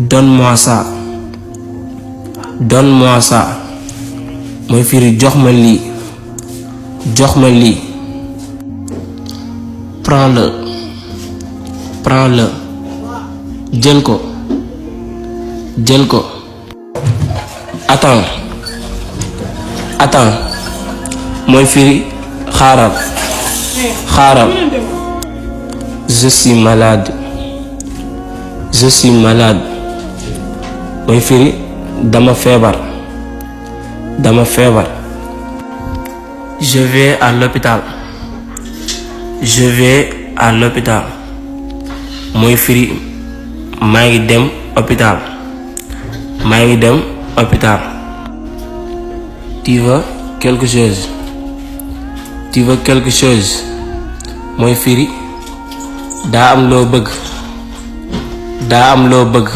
donne-moi ça donne-moi ça mooy firi jox ma lii jox ma lii. prends-le jël ko attends mooy firi xaaral je suis malade mooy firi dama feebar je vais à l'hôpital mooy firi maa ngi dem hôpital. tu veux quelque chose mooy firi daa am loo bëgg